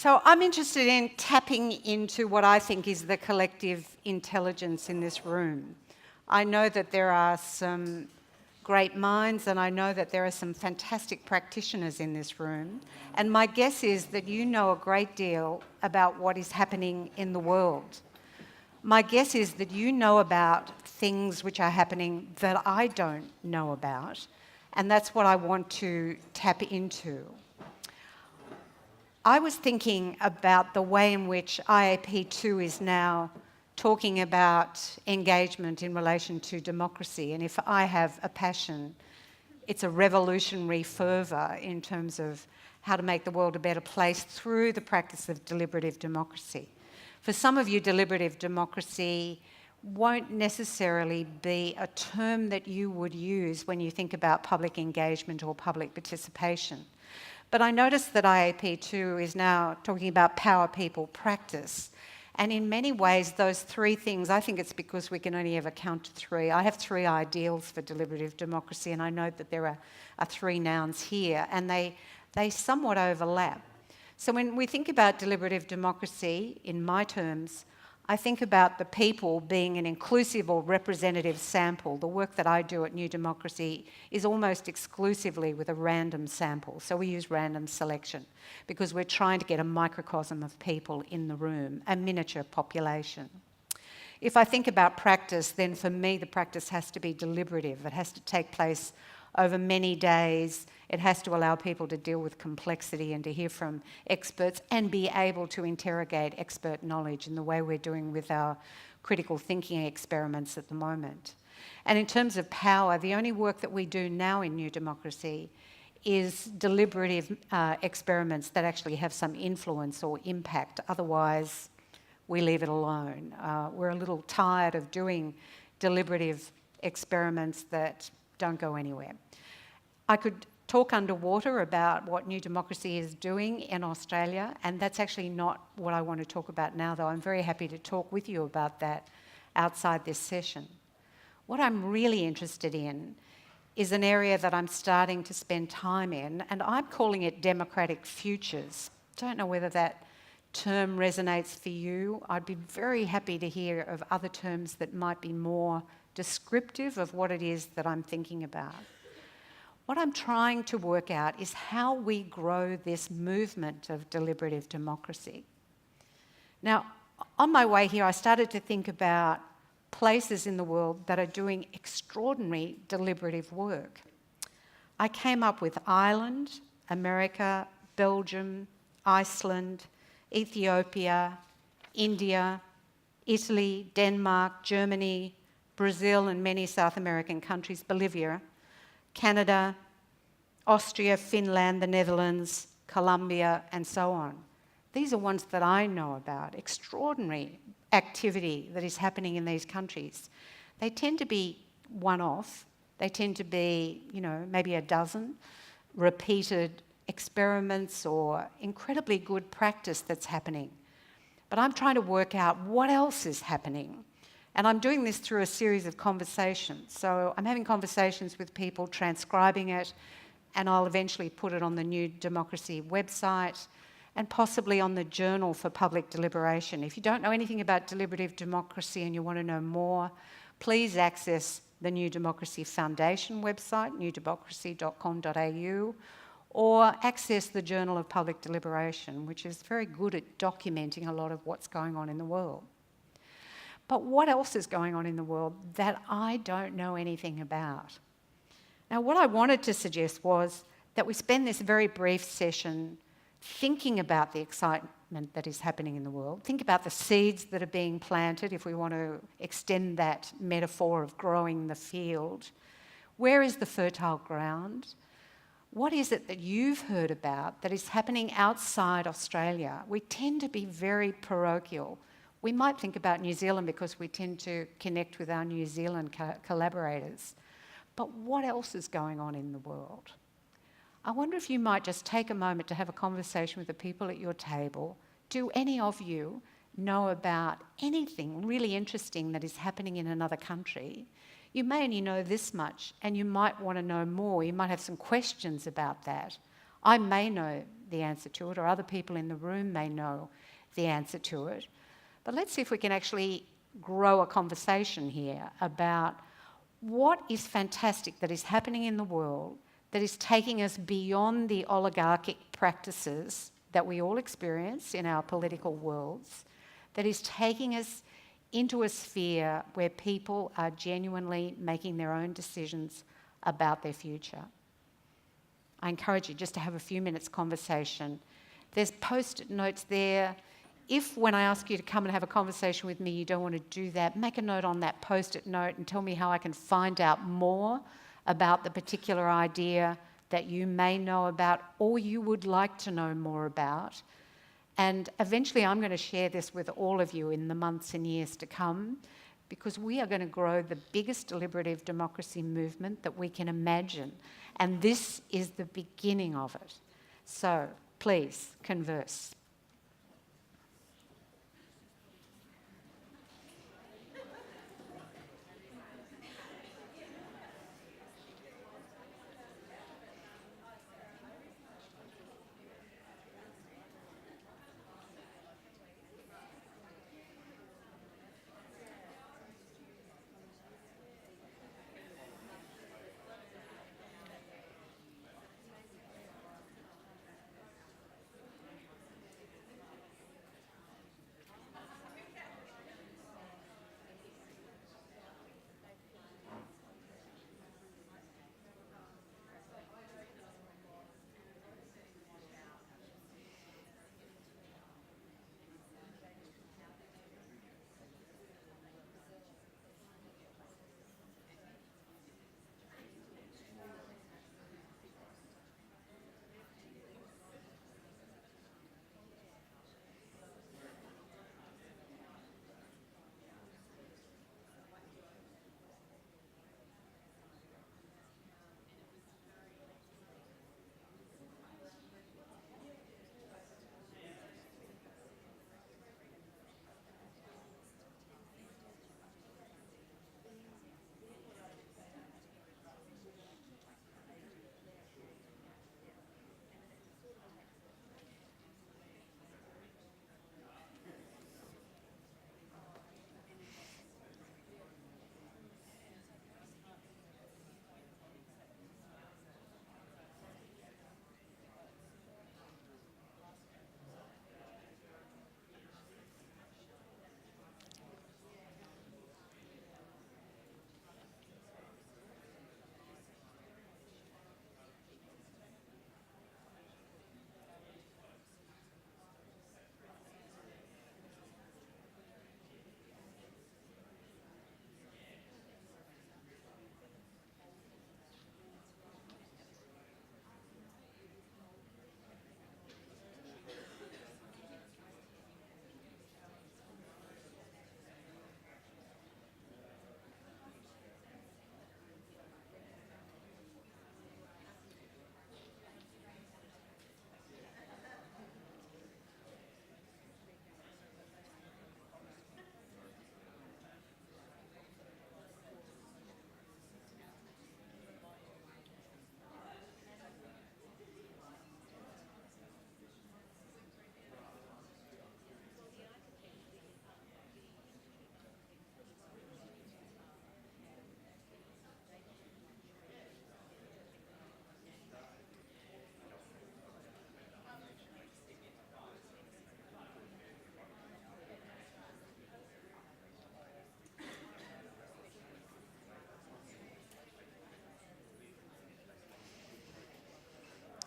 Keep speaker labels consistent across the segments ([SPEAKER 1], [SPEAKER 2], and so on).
[SPEAKER 1] So I'm interested in tapping into what I think is the collective intelligence in this room. I know that there are some great minds, and I know that there are some fantastic practitioners in this room. And my guess is that you know a great deal about what is happening in the world. My guess is that you know about things which are happening that I don't know about, and that's what I want to tap into. I was thinking about the way in which IAP2 is now talking about engagement in relation to democracy, and if I have a passion, it's a revolutionary fervour in terms of how to make the world a better place through the practice of deliberative democracy. For some of you, deliberative democracy won't necessarily be a term that you would use when you think about public engagement or public participation. But I noticed that IAP2 is now talking about power, people, practice. And in many ways, those three things, I think it's because we can only ever count to three. I have three ideals for deliberative democracy, and I know that there are three nouns here, and they somewhat overlap. So when we think about deliberative democracy, in my terms, I think about the people being an inclusive or representative sample. The work that I do at New Democracy is almost exclusively with a random sample. So we use random selection because we're trying to get a microcosm of people in the room, a miniature population. If I think about practice, then for me the practice has to be deliberative. It has to take place over many days. It has to allow people to deal with complexity and to hear from experts and be able to interrogate expert knowledge in the way we're doing with our critical thinking experiments at the moment. And in terms of power, the only work that we do now in New Democracy is deliberative experiments that actually have some influence or impact. Otherwise, we leave it alone. We're a little tired of doing deliberative experiments that don't go anywhere. I could talk underwater about what New Democracy is doing in Australia, and that's actually not what I want to talk about now, though I'm very happy to talk with you about that outside this session. What I'm really interested in is an area that I'm starting to spend time in, and I'm calling it democratic futures. Don't know whether that term resonates for you. I'd be very happy to hear of other terms that might be more descriptive of what it is that I'm thinking about. What I'm trying to work out is how we grow this movement of deliberative democracy. Now, on my way here, I started to think about places in the world that are doing extraordinary deliberative work. I came up with Ireland, America, Belgium, Iceland, Ethiopia, India, Italy, Denmark, Germany, Brazil and many South American countries, Bolivia, Canada, Austria, Finland, the Netherlands, Colombia, and so on. These are ones that I know about, extraordinary activity that is happening in these countries. They tend to be one-off. They tend to be, maybe a dozen repeated experiments or incredibly good practice that's happening. But I'm trying to work out what else is happening. And I'm doing this through a series of conversations. So I'm having conversations with people, transcribing it, and I'll eventually put it on the New Democracy website and possibly on the Journal for Public Deliberation. If you don't know anything about deliberative democracy and you want to know more, please access the New Democracy Foundation website, newdemocracy.com.au, or access the Journal of Public Deliberation, which is very good at documenting a lot of what's going on in the world. But what else is going on in the world that I don't know anything about? Now, what I wanted to suggest was that we spend this very brief session thinking about the excitement that is happening in the world, think about the seeds that are being planted, if we want to extend that metaphor of growing the field. Where is the fertile ground? What is it that you've heard about that is happening outside Australia? We tend to be very parochial. We might think about New Zealand because we tend to connect with our New Zealand collaborators. But what else is going on in the world? I wonder if you might just take a moment to have a conversation with the people at your table. Do any of you know about anything really interesting that is happening in another country? You may only know this much, and you might want to know more. You might have some questions about that. I may know the answer to it, or other people in the room may know the answer to it. But let's see if we can actually grow a conversation here about what is fantastic that is happening in the world that is taking us beyond the oligarchic practices that we all experience in our political worlds, that is taking us into a sphere where people are genuinely making their own decisions about their future. I encourage you just to have a few minutes conversation. There's post-it notes there. If when I ask you to come and have a conversation with me, you don't want to do that, make a note on that post-it note and tell me how I can find out more about the particular idea that you may know about or you would like to know more about. And eventually I'm going to share this with all of you in the months and years to come, because we are going to grow the biggest deliberative democracy movement that we can imagine. And this is the beginning of it. So please converse.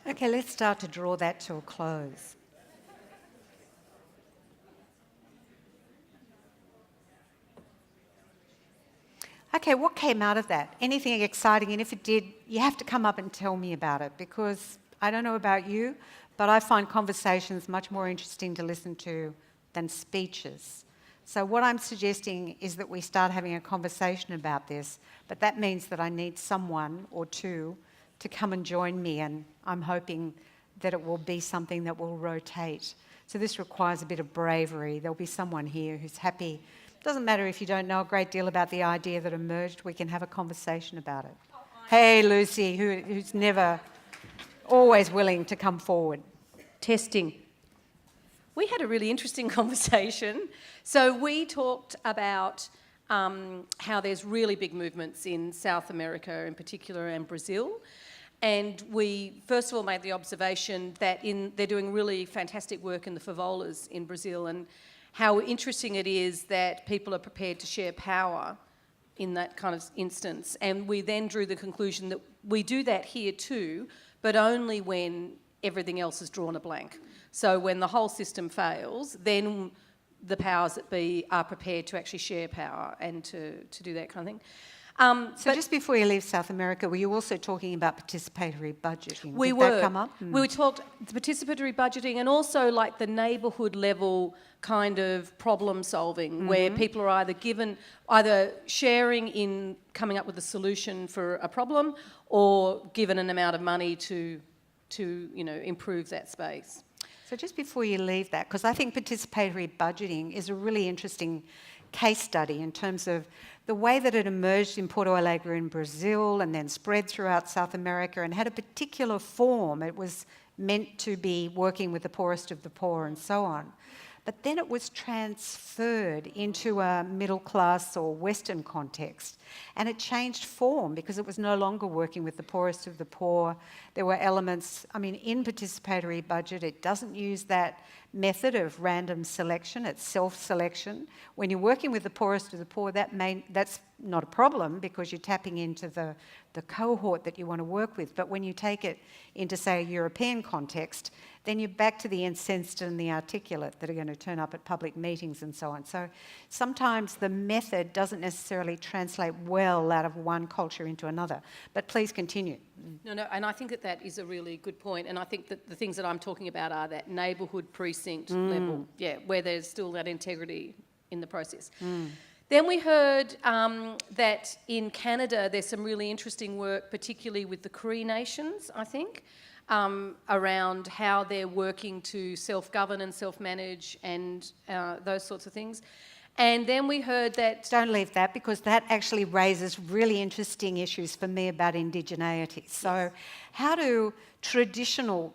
[SPEAKER 1] Okay, let's start to draw that to a close. Okay, what came out of that? Anything exciting? And if it did, you have to come up and tell me about it, because I don't know about you, but I find conversations much more interesting to listen to than speeches. So what I'm suggesting is that we start having a conversation about this, but that means that I need someone or two to come and join me, and I'm hoping that it will be something that will rotate. So this requires a bit of bravery. There'll be someone here who's happy. It doesn't matter if you don't know a great deal about the idea that emerged, we can have a conversation about it. Hey, Lucy, who's never, always willing to come forward.
[SPEAKER 2] Testing. We had a really interesting conversation. So we talked about how there's really big movements in South America in particular and Brazil. And we, first of all, made the observation that they're doing really fantastic work in the favelas in Brazil, and how interesting it is that people are prepared to share power in that kind of instance. And we then drew the conclusion that we do that here too, but only when everything else has drawn a blank. So when the whole system fails, then the powers that be are prepared to actually share power and to do that kind of thing.
[SPEAKER 1] So just before you leave South America, were you also talking about participatory budgeting?
[SPEAKER 2] Did that come up? We talked participatory budgeting, and also like the neighbourhood level kind of problem solving, where people are either sharing in coming up with a solution for a problem, or given an amount of money to improve that space.
[SPEAKER 1] So just before you leave that, because I think participatory budgeting is a really interesting case study in terms of the way that it emerged in Porto Alegre in Brazil and then spread throughout South America and had a particular form. It was meant to be working with the poorest of the poor and so on. But then it was transferred into a middle class or Western context, and it changed form because it was no longer working with the poorest of the poor. There were elements, in participatory budget, it doesn't use that method of random selection, it's self-selection. When you're working with the poorest of the poor, that's not a problem because you're tapping into the cohort that you want to work with. But when you take it into, say, a European context, then you're back to the incensed and the articulate that are going to turn up at public meetings and so on. So sometimes the method doesn't necessarily translate well out of one culture into another. But please continue.
[SPEAKER 2] No, and I think that is a really good point. And I think that the things that I'm talking about are that neighbourhood precinct level, where there's still that integrity in the process. Then we heard that in Canada there's some really interesting work, particularly with the Cree Nations, I think, around how they're working to self-govern and self-manage and those sorts of things. And then we heard that...
[SPEAKER 1] Don't leave that, because that actually raises really interesting issues for me about indigeneity. So how do traditional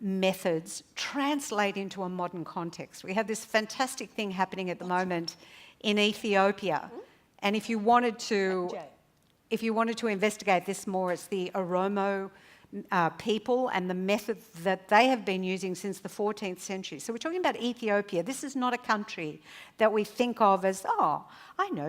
[SPEAKER 1] methods translate into a modern context? We have this fantastic thing happening at the moment in Ethiopia. And if you wanted to investigate this more, it's the Oromo people and the method that they have been using since the 14th century. So we're talking about Ethiopia. This is not a country that we think of as,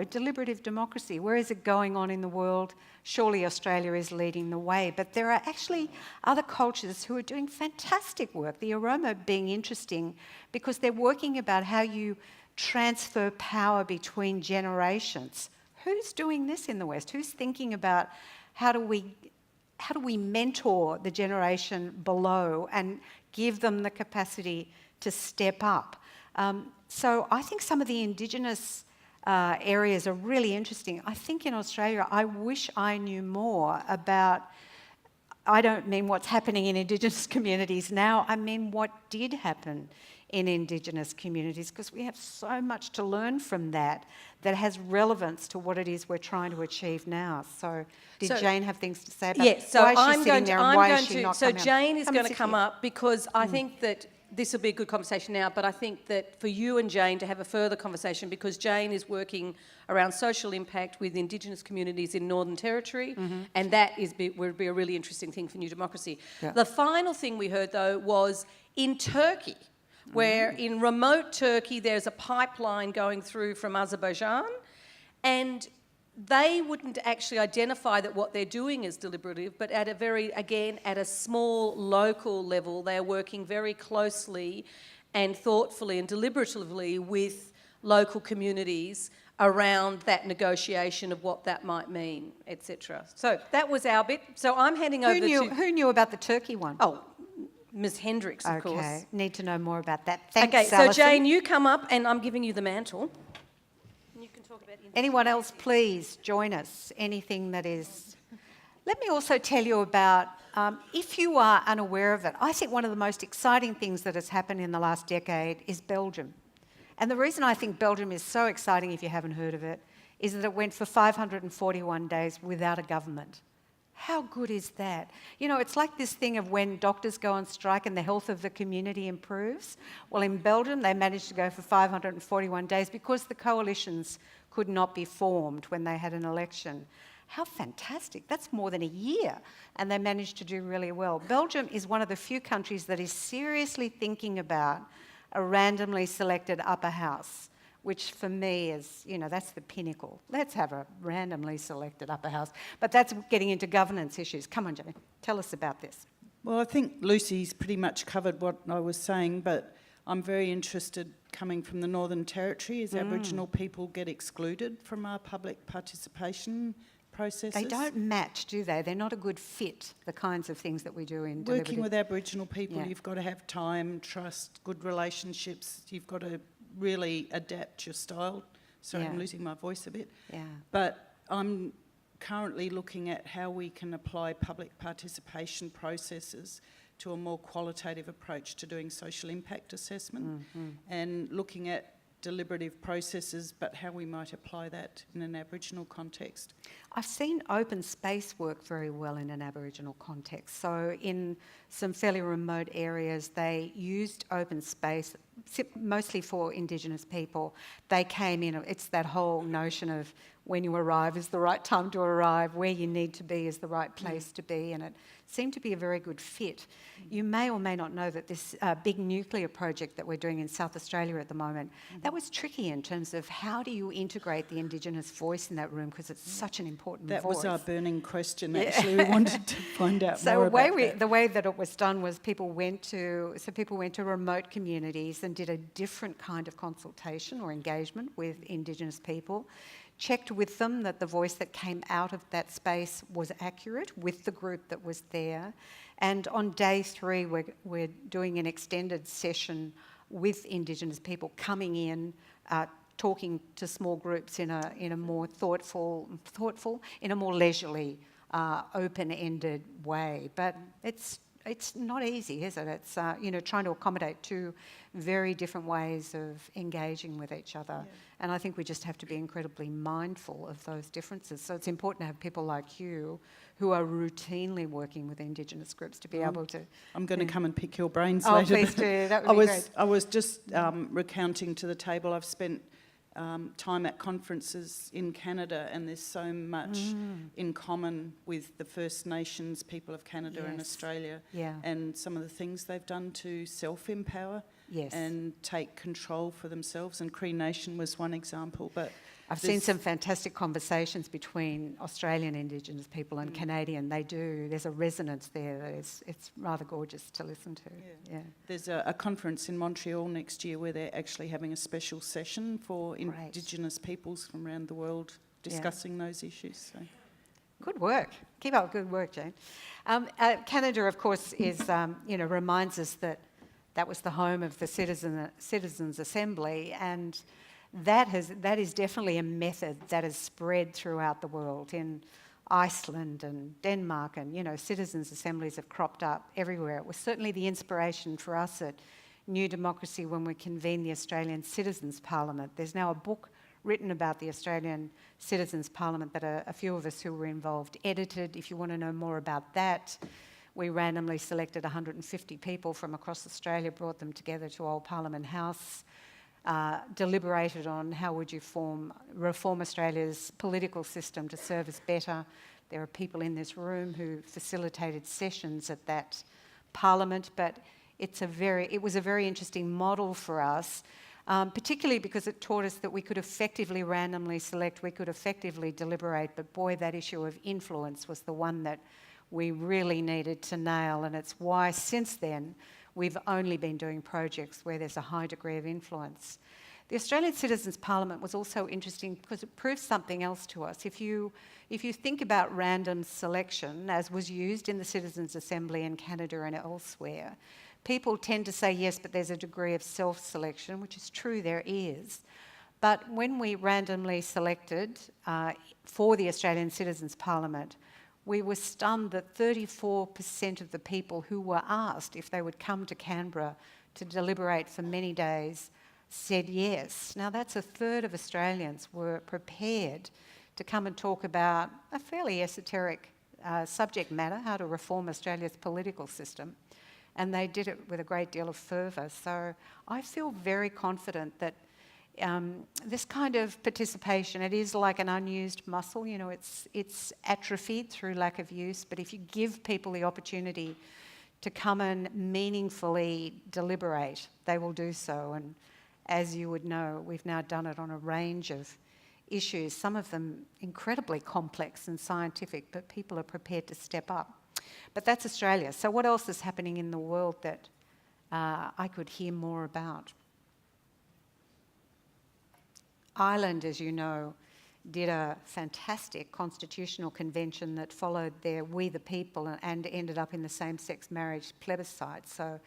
[SPEAKER 1] deliberative democracy. Where is it going on in the world? Surely Australia is leading the way. But there are actually other cultures who are doing fantastic work. The Oromo being interesting because they're working about how you transfer power between generations. Who's doing this in the West? Who's thinking about how do we mentor the generation below and give them the capacity to step up? So I think some of the Indigenous areas are really interesting. I think in Australia, I wish I knew more about, I don't mean what's happening in Indigenous communities now, I mean what did happen in Indigenous communities, because we have so much to learn from that has relevance to what it is we're trying to achieve now. So did Jane have things to say about why is she sitting there and why is she not coming up?
[SPEAKER 2] So Jane is going to come up because I think that this will be a good conversation now, but I think that for you and Jane to have a further conversation, because Jane is working around social impact with Indigenous communities in Northern Territory, and that would be a really interesting thing for New Democracy. Yeah. The final thing we heard, though, was in Turkey, where in remote Turkey there's a pipeline going through from Azerbaijan, and they wouldn't actually identify that what they're doing is deliberative, but at a small local level, they're working very closely and thoughtfully and deliberatively with local communities around that negotiation of what that might mean, etc. So that was our bit. So I'm handing over to...
[SPEAKER 1] Who knew about the Turkey one?
[SPEAKER 2] Oh, Ms. Hendricks, of course.
[SPEAKER 1] Okay, need to know more about that. Thanks,
[SPEAKER 2] Alison. So Jane, you come up and I'm giving you the mantle. You can talk about...
[SPEAKER 1] Anyone else, please join us. Anything that is... Let me also tell you about, if you are unaware of it, I think one of the most exciting things that has happened in the last decade is Belgium. And the reason I think Belgium is so exciting, if you haven't heard of it, is that it went for 541 days without a government. How good is that? You know, it's like this thing of when doctors go on strike and the health of the community improves. Well, in Belgium, they managed to go for 541 days because the coalitions could not be formed when they had an election. How fantastic. That's more than a year. And they managed to do really well. Belgium is one of the few countries that is seriously thinking about a randomly selected upper house, which for me is, you know, that's the pinnacle. Let's have a randomly selected upper house. But that's getting into governance issues. Come on, Jane, tell us about this.
[SPEAKER 3] Well, I think Lucy's pretty much covered what I was saying, but I'm very interested, coming from the Northern Territory, as Aboriginal people get excluded from our public participation processes.
[SPEAKER 1] They don't match, do they? They're not a good fit, the kinds of things that we do in
[SPEAKER 3] Working with Aboriginal people,
[SPEAKER 1] Yeah.
[SPEAKER 3] you've got to have time, trust, good relationships. You've got to really adapt your style. Sorry,
[SPEAKER 1] Yeah.
[SPEAKER 3] I'm losing my voice a bit.
[SPEAKER 1] Yeah.
[SPEAKER 3] But I'm currently looking at how we can apply public participation processes to a more qualitative approach to doing social impact assessment and looking at deliberative processes, but how we might apply that in an Aboriginal context.
[SPEAKER 1] I've seen open space work very well in an Aboriginal context. So in some fairly remote areas, they used open space, mostly for Indigenous people. They came in, it's that whole notion of when you arrive is the right time to arrive, where you need to be is the right place to be, and it seemed to be a very good fit. You may or may not know that this big nuclear project that we're doing in South Australia at the moment, that was tricky in terms of how do you integrate the Indigenous voice in that room, because it's such an important
[SPEAKER 3] That
[SPEAKER 1] voice.
[SPEAKER 3] was our burning question, actually. We wanted to find out
[SPEAKER 1] So
[SPEAKER 3] more about that.
[SPEAKER 1] the way that it was done was people went to remote communities and did a different kind of consultation or engagement with Indigenous people, checked with them that the voice that came out of that space was accurate with the group that was there. And on day 3, we're doing an extended session with Indigenous people coming in, talking to small groups in a more thoughtful, in a more leisurely, open-ended way. But it's not easy, is it? It's trying to accommodate two very different ways of engaging with each other. Yeah. And I think we just have to be incredibly mindful of those differences. So it's important to have people like you who are routinely working with Indigenous groups to be able to...
[SPEAKER 3] I'm going to come and pick your brains
[SPEAKER 1] later.
[SPEAKER 3] Oh,
[SPEAKER 1] please do. That would be great.
[SPEAKER 3] I was just recounting to the table, I've spent time at conferences in Canada, and there's so much in common with the First Nations people of Canada and Australia, and some of the things they've done to self-empower and take control for themselves, and Cree Nation was one example. But
[SPEAKER 1] I've seen some fantastic conversations between Australian Indigenous people and Canadian. There's a resonance there that it's rather gorgeous to listen to. Yeah.
[SPEAKER 3] There's a conference in Montreal next year where they're actually having a special session for Indigenous peoples from around the world discussing those issues. So.
[SPEAKER 1] Good work. Keep up good work, Jane. Canada, of course, is reminds us that was the home of the Citizens' Assembly, and that is definitely a method that has spread throughout the world. In Iceland and Denmark, and citizens' assemblies have cropped up everywhere. It was certainly the inspiration for us at New Democracy when we convened the Australian Citizens' Parliament. There's now a book written about the Australian Citizens' Parliament that a few of us who were involved edited. If you want to know more about that, we randomly selected 150 people from across Australia, brought them together to Old Parliament House, deliberated on how would you reform Australia's political system to serve us better. There are people in this room who facilitated sessions at that parliament, but it was a very interesting model for us, particularly because it taught us that we could effectively randomly select, we could effectively deliberate, but boy, that issue of influence was the one that we really needed to nail, and it's why since then we've only been doing projects where there's a high degree of influence. The Australian Citizens' Parliament was also interesting because it proves something else to us. If you think about random selection, as was used in the Citizens' Assembly in Canada and elsewhere, people tend to say, yes, but there's a degree of self-selection, which is true, there is. But when we randomly selected for the Australian Citizens' Parliament, we were stunned that 34% of the people who were asked if they would come to Canberra to deliberate for many days said yes. Now, that's a third of Australians were prepared to come and talk about a fairly esoteric subject matter, how to reform Australia's political system, and they did it with a great deal of fervour. So I feel very confident that this kind of participation, it is like an unused muscle, you know, it's atrophied through lack of use, but if you give people the opportunity to come and meaningfully deliberate, they will do so. And as you would know, we've now done it on a range of issues, some of them incredibly complex and scientific, but people are prepared to step up. But that's Australia. So what else is happening in the world that I could hear more about? Ireland, as you know, did a fantastic constitutional convention that followed their We the People and ended up in the same-sex marriage plebiscite. So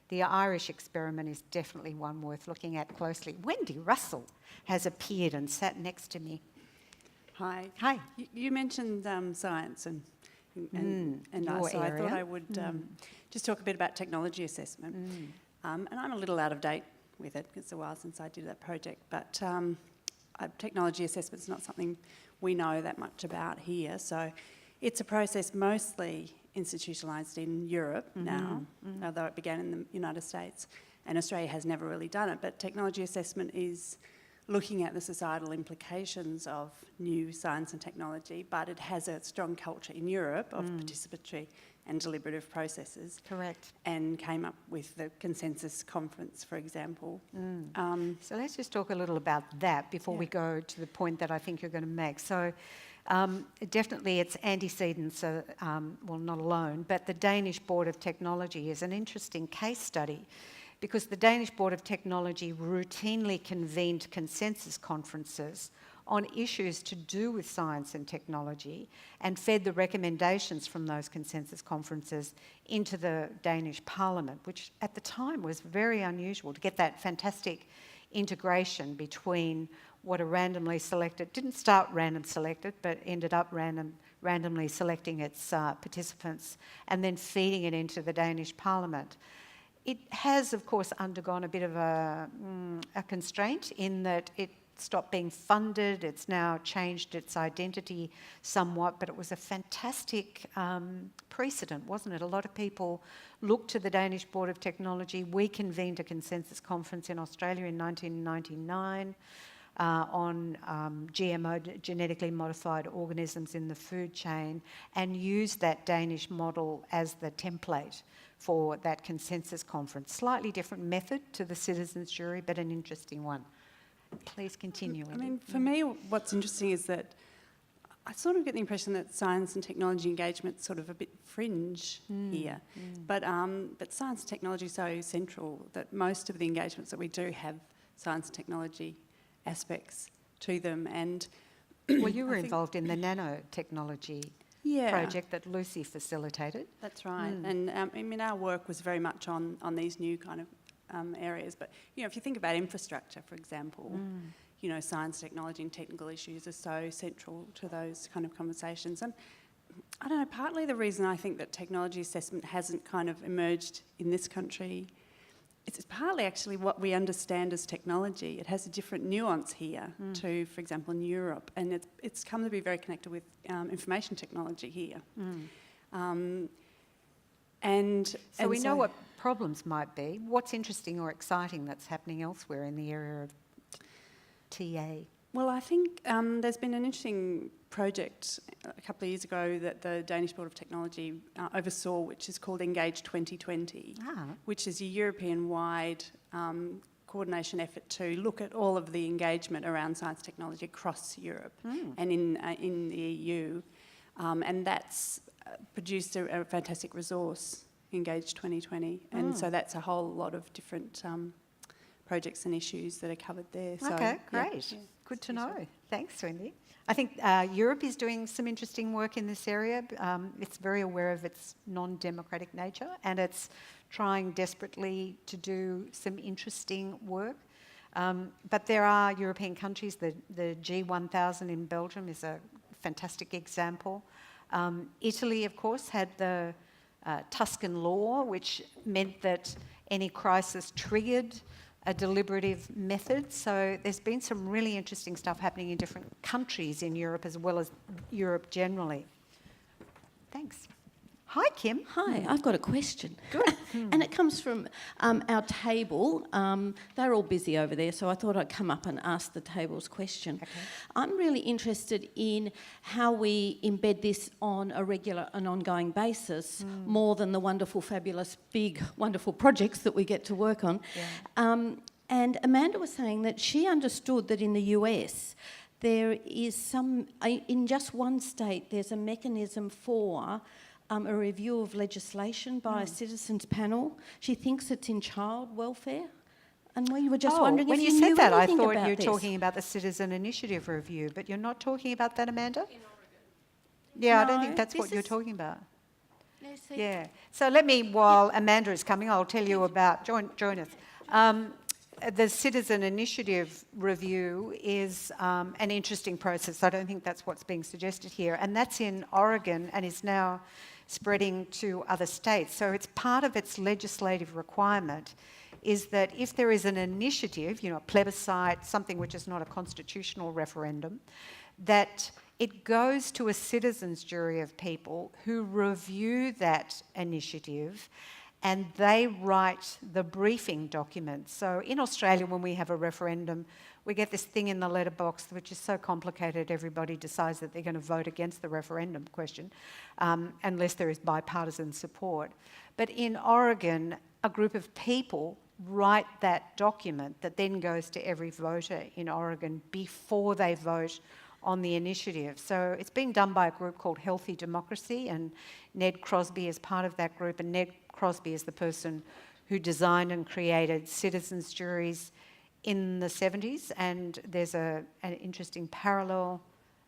[SPEAKER 1] the Irish experiment is definitely one worth looking at closely. Wendy Russell has appeared and sat next to me.
[SPEAKER 4] Hi.
[SPEAKER 1] Hi.
[SPEAKER 4] You mentioned science and
[SPEAKER 1] your
[SPEAKER 4] so I
[SPEAKER 1] area.
[SPEAKER 4] thought I would just talk a bit about technology assessment. And I'm a little out of date with it. It's a while since I did that project, but technology assessment is not something we know that much about here. So it's a process mostly institutionalised in Europe now, although it began in the United States, and Australia has never really done it. But technology assessment is looking at the societal implications of new science and technology, but it has a strong culture in Europe of participatory and deliberative processes.
[SPEAKER 1] Correct.
[SPEAKER 4] And came up with the consensus conference, for example.
[SPEAKER 1] So let's just talk a little about that before we go to the point that I think you're going to make. So definitely it's antecedents, well, not alone, but the Danish Board of Technology is an interesting case study because the Danish Board of Technology routinely convened consensus conferences on issues to do with science and technology and fed the recommendations from those consensus conferences into the Danish Parliament, which at the time was very unusual to get that fantastic integration between what a randomly selected, didn't start random selected, but ended up randomly selecting its participants and then feeding it into the Danish Parliament. It has, of course, undergone a bit of a constraint in that it stopped being funded. It's now changed its identity somewhat, but it was a fantastic precedent, wasn't it? A lot of people looked to the Danish Board of Technology. We convened a consensus conference in Australia in 1999 on GMO, genetically modified organisms in the food chain, and used that Danish model as the template for that consensus conference. Slightly different method to the citizens' jury, but an interesting one. Please continue.
[SPEAKER 4] I mean, for me, what's interesting is that I sort of get the impression that science and technology engagement's sort of a bit fringe here. But science and technology is so central that most of the engagements that we do have science and technology aspects to them. And
[SPEAKER 1] well, you were involved in the nanotechnology project that Lucy facilitated.
[SPEAKER 4] That's right. And I mean, our work was very much on these new kind of areas. But, you know, if you think about infrastructure, for example, you know, science, technology and technical issues are so central to those kind of conversations. And I don't know, partly the reason I think that technology assessment hasn't kind of emerged in this country, it's partly actually what we understand as technology. It has a different nuance here to, for example, in Europe. And it's come to be very connected with information technology here.
[SPEAKER 1] So we know what problems might be. What's interesting or exciting that's happening elsewhere in the area of TA?
[SPEAKER 4] Well, I think there's been an interesting project a couple of years ago that the Danish Board of Technology oversaw, which is called Engage 2020, which is a European-wide coordination effort to look at all of the engagement around science technology across Europe and in the EU. And that's produced a fantastic resource, Engage 2020, and so that's a whole lot of different projects and issues that are covered there. So,
[SPEAKER 1] okay, great. Good to know. Thanks, Wendy. I think Europe is doing some interesting work in this area. It's very aware of its non-democratic nature and it's trying desperately to do some interesting work. But there are European countries, the G1000 in Belgium is a fantastic example. Italy, of course, had the Tuscan law, which meant that any crisis triggered a deliberative method. So there's been some really interesting stuff happening in different countries in Europe as well as Europe generally. Thanks. Hi, Kim.
[SPEAKER 5] Hi, I've got a question. Good. And it comes from our table. They're all busy over there, so I thought I'd come up and ask the table's question.
[SPEAKER 1] Okay.
[SPEAKER 5] I'm really interested in how we embed this on a regular and ongoing basis, more than the wonderful, fabulous, big, wonderful projects that we get to work on.
[SPEAKER 1] Yeah.
[SPEAKER 5] And Amanda was saying that she understood that in the US, there is in just one state, there's a mechanism for a review of legislation by a citizens panel. She thinks it's in child welfare. And we were just wondering
[SPEAKER 1] when
[SPEAKER 5] if
[SPEAKER 1] you
[SPEAKER 5] you
[SPEAKER 1] said
[SPEAKER 5] knew
[SPEAKER 1] that, I
[SPEAKER 5] anything
[SPEAKER 1] thought
[SPEAKER 5] about
[SPEAKER 1] you were
[SPEAKER 5] this.
[SPEAKER 1] talking about the Citizen Initiative Review, but you're not talking about that, Amanda? Yeah, I don't
[SPEAKER 5] No,
[SPEAKER 1] think that's what
[SPEAKER 5] this
[SPEAKER 1] you're
[SPEAKER 5] is-
[SPEAKER 1] talking about.
[SPEAKER 5] Let's see.
[SPEAKER 1] Yeah. So let me, while Amanda is coming, I'll tell you about, join us. The Citizen Initiative Review is an interesting process. I don't think that's what's being suggested here. And that's in Oregon and is now spreading to other states. So it's part of its legislative requirement is that if there is an initiative, a plebiscite, something which is not a constitutional referendum, that it goes to a citizens' jury of people who review that initiative and they write the briefing document. So in Australia, when we have a referendum, we get this thing in the letterbox which is so complicated everybody decides that they're going to vote against the referendum question, unless there is bipartisan support. But in Oregon, a group of people write that document that then goes to every voter in Oregon before they vote on the initiative. So it's being done by a group called Healthy Democracy, and Ned Crosby is part of that group, and Ned Crosby is the person who designed and created citizens' juries in the 70s, and there's an interesting parallel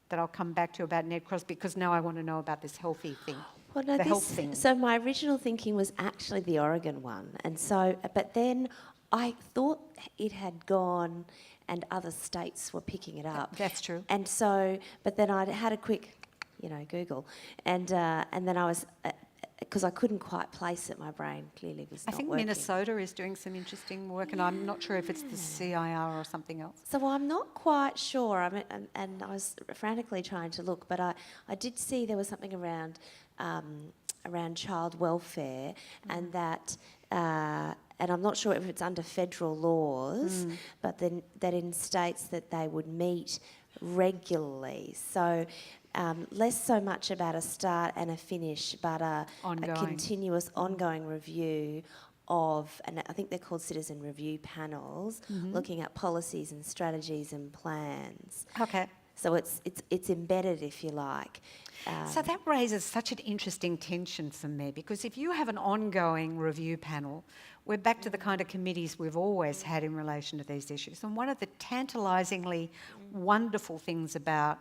[SPEAKER 1] that I'll come back to about Ned Crosby, because now I want to know about this healthy thing.
[SPEAKER 6] Well, no,
[SPEAKER 1] the health thing.
[SPEAKER 6] So my original thinking was actually the Oregon one, and so, but then I thought it had gone and other states were picking it up.
[SPEAKER 1] That's true.
[SPEAKER 6] And so, but then I had a quick, Google, and then I was, because I couldn't quite place it, my brain clearly was
[SPEAKER 1] I
[SPEAKER 6] not
[SPEAKER 1] think
[SPEAKER 6] working.
[SPEAKER 1] Minnesota is doing some interesting work, and I'm not sure if it's the CIR or something else.
[SPEAKER 6] So I'm not quite sure. I mean, and I was frantically trying to look, but I did see there was something around child welfare, and that. And I'm not sure if it's under federal laws, but then that in states that they would meet regularly. So less so much about a start and a finish, but a continuous ongoing review of, and I think they're called citizen review panels, looking at policies and strategies and plans.
[SPEAKER 1] Okay.
[SPEAKER 6] So it's embedded, if you like.
[SPEAKER 1] So that raises such an interesting tension for me, because if you have an ongoing review panel, we're back to the kind of committees we've always had in relation to these issues. And one of the tantalisingly wonderful things about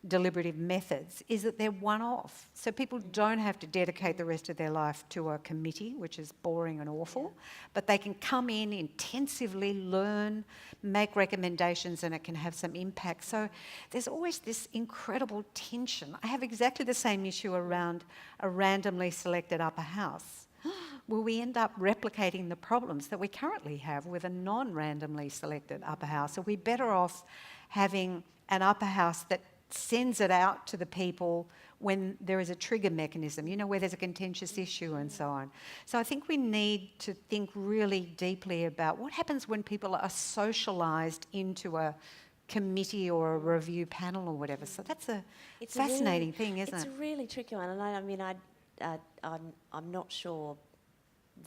[SPEAKER 1] deliberative methods is that they're one-off. So people don't have to dedicate the rest of their life to a committee, which is boring and awful, but they can come in, intensively learn, make recommendations, and it can have some impact. So there's always this incredible tension. I have exactly the same issue around a randomly selected upper house. Will we end up replicating the problems that we currently have with a non-randomly selected upper house? Are we better off having an upper house that sends it out to the people when there is a trigger mechanism, where there's a contentious issue and so on? So I think we need to think really deeply about what happens when people are socialised into a committee or a review panel or whatever. So that's a fascinating thing, isn't it?
[SPEAKER 6] It's a really tricky one, and I'm not sure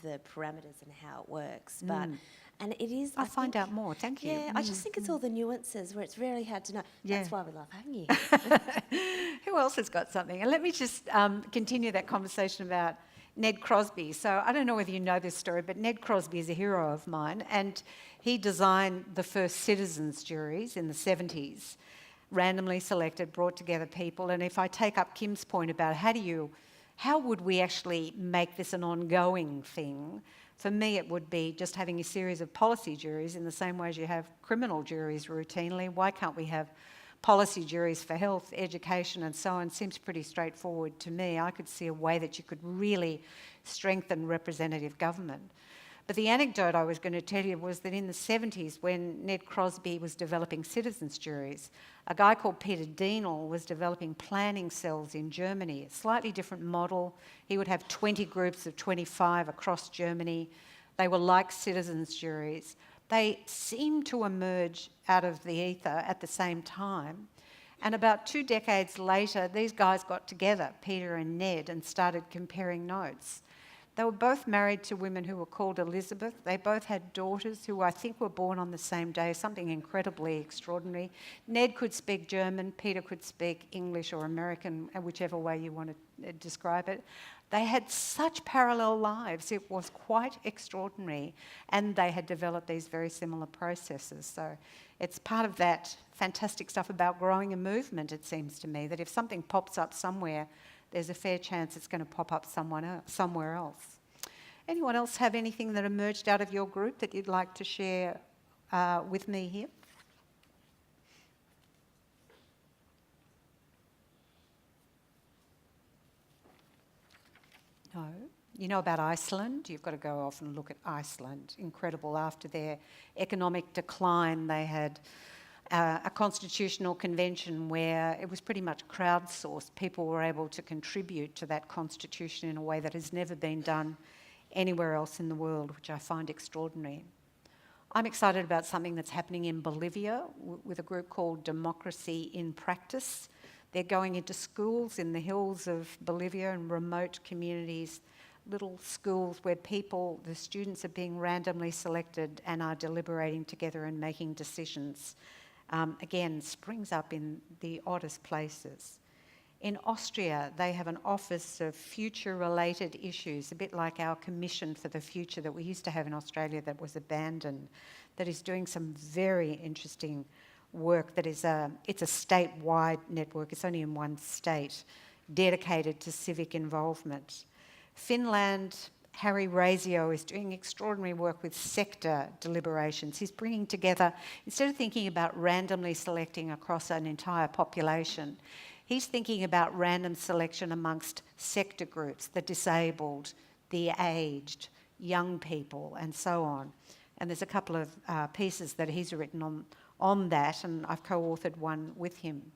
[SPEAKER 6] the parameters and how it works, but and it is.
[SPEAKER 1] I'll find out more. Thank you.
[SPEAKER 6] Yeah, I just think it's all the nuances where it's really hard to know.
[SPEAKER 1] Yeah.
[SPEAKER 6] That's why we love having you.
[SPEAKER 1] Who else has got something? And let me just continue that conversation about Ned Crosby. So I don't know whether you know this story, but Ned Crosby is a hero of mine, and he designed the first citizens' juries in the 70s, randomly selected, brought together people. And if I take up Kim's point about how would we actually make this an ongoing thing? For me, it would be just having a series of policy juries in the same way as you have criminal juries routinely. Why can't we have policy juries for health, education and so on? Seems pretty straightforward to me. I could see a way that you could really strengthen representative government. But the anecdote I was going to tell you was that in the 70s, when Ned Crosby was developing citizens' juries, a guy called Peter Dienel was developing planning cells in Germany, a slightly different model. He would have 20 groups of 25 across Germany. They were like citizens' juries. They seemed to emerge out of the ether at the same time. And about 2 decades later, these guys got together, Peter and Ned, and started comparing notes. They were both married to women who were called Elizabeth. They both had daughters who I think were born on the same day, something incredibly extraordinary. Ned could speak German, Peter could speak English or American, whichever way you want to describe it. They had such parallel lives, it was quite extraordinary, and they had developed these very similar processes. So it's part of that fantastic stuff about growing a movement, it seems to me, that if something pops up somewhere, there's a fair chance it's going to pop up somewhere else. Anyone else have anything that emerged out of your group that you'd like to share with me here? No. You know about Iceland? You've got to go off and look at Iceland. Incredible. After their economic decline, they had a constitutional convention where it was pretty much crowdsourced. People were able to contribute to that constitution in a way that has never been done anywhere else in the world, which I find extraordinary. I'm excited about something that's happening in Bolivia with a group called Democracy in Practice. They're going into schools in the hills of Bolivia and remote communities, little schools where the students are being randomly selected and are deliberating together and making decisions. Again, springs up in the oddest places. In Austria, they have an Office of Future-Related Issues, a bit like our Commission for the Future that we used to have in Australia that was abandoned, that is doing some very interesting work. It's a statewide network. It's only in one state, dedicated to civic involvement. Finland, Harry Razio is doing extraordinary work with sector deliberations. He's bringing together, instead of thinking about randomly selecting across an entire population, he's thinking about random selection amongst sector groups, the disabled, the aged, young people, and so on. And there's a couple of pieces that he's written on that, and I've co-authored one with him.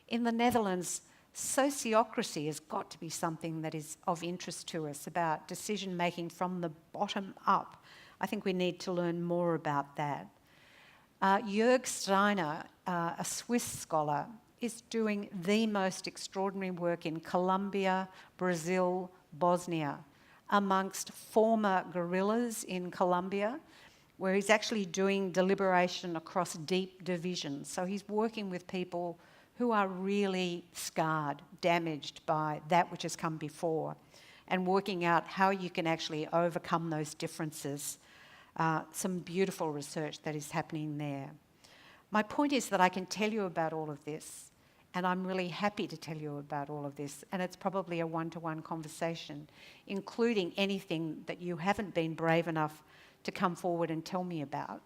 [SPEAKER 1] In the Netherlands, sociocracy has got to be something that is of interest to us, about decision making from the bottom up. I think we need to learn more about that. Jörg Steiner, a Swiss scholar, is doing the most extraordinary work in Colombia, Brazil, Bosnia, amongst former guerrillas in Colombia, where he's actually doing deliberation across deep divisions. So he's working with people who are really scarred, damaged by that which has come before, and working out how you can actually overcome those differences. Some beautiful research that is happening there. My point is that I can tell you about all of this, and I'm really happy to tell you about all of this, and it's probably a one-to-one conversation, including anything that you haven't been brave enough to come forward and tell me about.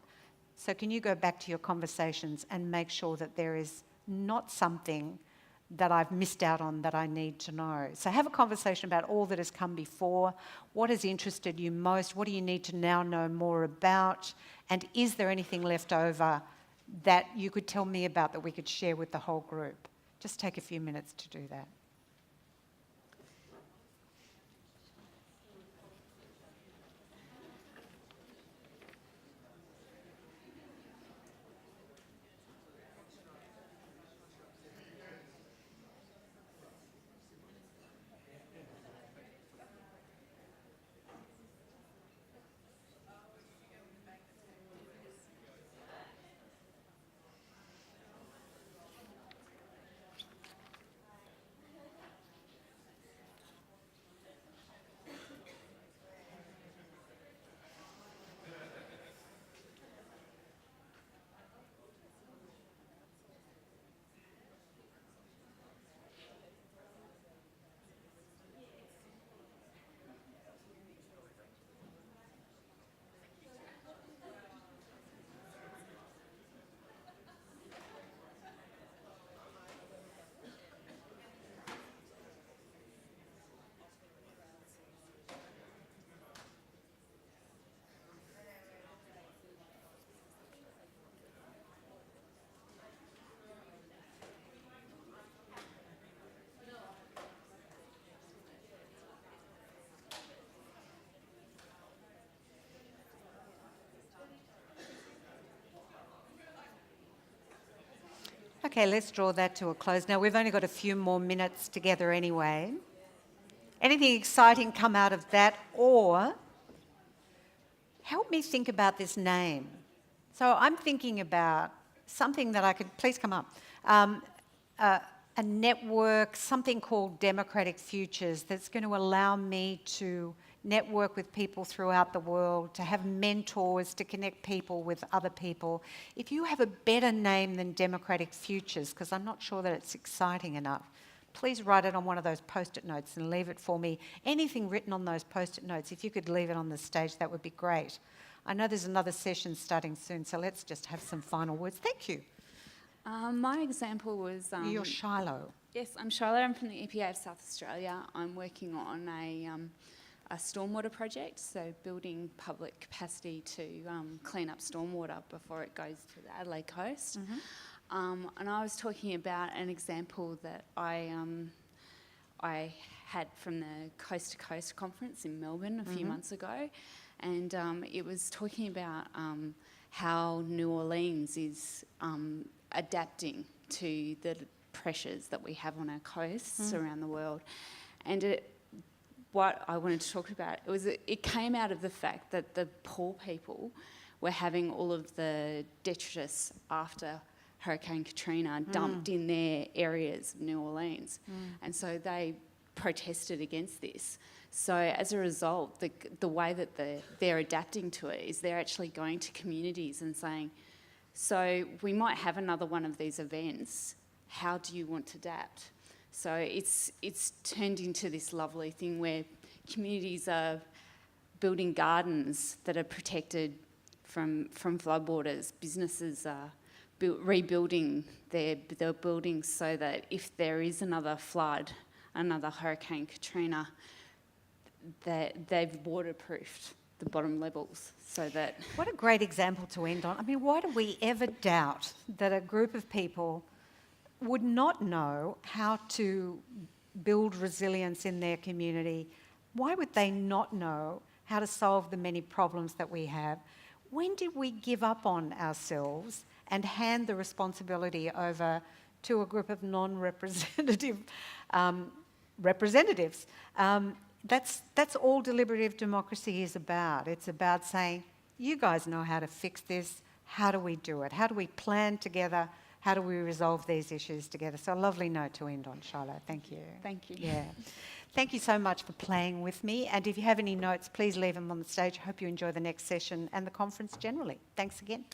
[SPEAKER 1] So can you go back to your conversations and make sure that there is not something that I've missed out on that I need to know. So have a conversation about all that has come before, what has interested you most, what do you need to now know more about, and is there anything left over that you could tell me about that we could share with the whole group? Just take a few minutes to do that. Okay, let's draw that to a close. Now, we've only got a few more minutes together anyway. Anything exciting come out of that? Or help me think about this name. So I'm thinking about something that I could, please come up, a network, something called Democratic Futures, that's going to allow me to network with people throughout the world, to have mentors, to connect people with other people. If you have a better name than Democratic Futures, because I'm not sure that it's exciting enough, please write it on one of those post-it notes and leave it for me. Anything written on those post-it notes, if you could leave it on the stage, that would be great. I know there's another session starting soon, so let's just have some final words. Thank you.
[SPEAKER 7] My example was...
[SPEAKER 1] You're Shiloh.
[SPEAKER 7] Yes, I'm Charlotte. I'm from the IAP2 South Australia. I'm working on a stormwater project, so building public capacity to clean up stormwater before it goes to the Adelaide coast. And I was talking about an example that I had from the Coast to Coast conference in Melbourne a few months ago, and it was talking about how New Orleans is adapting to the pressures that we have on our coasts around the world. And what I wanted to talk about, it came out of the fact that the poor people were having all of the detritus after Hurricane Katrina dumped in their areas of New Orleans. And so they protested against this. So as a result, the way that they're adapting to it is they're actually going to communities and saying, so we might have another one of these events, how do you want to adapt? So it's turned into this lovely thing where communities are building gardens that are protected from floodwaters. Businesses are rebuilding their buildings so that if there is another flood, another Hurricane Katrina, that they've waterproofed the bottom levels so that...
[SPEAKER 1] What a great example to end on. I mean, why do we ever doubt that a group of people would not know how to build resilience in their community? Why would they not know how to solve the many problems that we have? When did we give up on ourselves and hand the responsibility over to a group of non-representative representatives? That's all deliberative democracy is about. It's about saying, you guys know how to fix this. How do we do it? How do we plan together? How do we resolve these issues together? So a lovely note to end on, Charlotte. Thank you.
[SPEAKER 7] Thank you.
[SPEAKER 1] Yeah. Thank you so much for playing with me. And if you have any notes, please leave them on the stage. I hope you enjoy the next session and the conference generally. Thanks again.